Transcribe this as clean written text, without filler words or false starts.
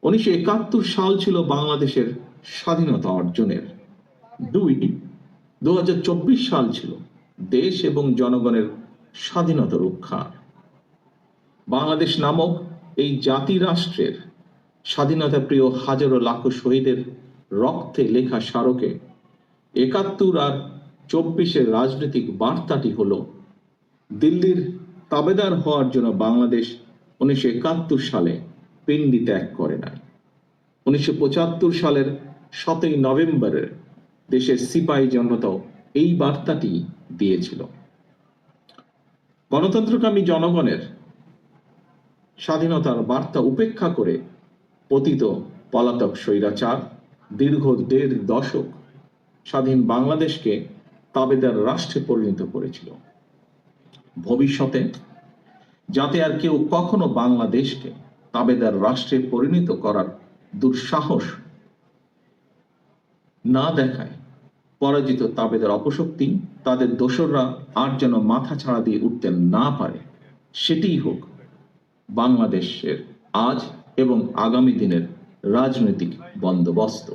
1971 সাল ছিল বাংলাদেশের স্বাধীনতা অর্জনের। 2024 সাল ছিল দেশ এবং জনগণের স্বাধীনতা রক্ষার। বাংলাদেশ নামক এই জাতি রাষ্ট্রের স্বাধীনতা প্রিয় হাজারো লাখো শহীদের রক্তে লেখা স্মারকে 71 আর 24-এর রাজনৈতিক বার্তাটি হলো, দিল্লির তাবেদার হওয়ার জন্য বাংলাদেশ 1971 সালে পিণ্ডি ত্যাগ করে নাই। 1975 সালের 7ই নভেম্বরের দেশের সিপাহী জনতাও এই বার্তাটি দিয়েছিল। গণতন্ত্রকামী জনগণের স্বাধীনতার বার্তা উপেক্ষা করে পতিত পলাতক স্বৈরাচার দীর্ঘ 1.5 দশক স্বাধীন বাংলাদেশকে তাবেদার রাষ্ট্রে পরিণত করেছিল। ভবিষ্যতে যাতে আর কেউ কখনো বাংলাদেশকে তাবেদার রাষ্ট্রে পরিণত করার দুঃসাহস না দেখায়, পরাজিত তাবেদার অপশক্তি তাদের দোসররা আর যেন মাথা ছাড়া দিয়ে উঠতে না পারে, সেটিই হোক বাংলাদেশের আজ এবং আগামী দিনের রাজনৈতিক বন্দোবস্ত।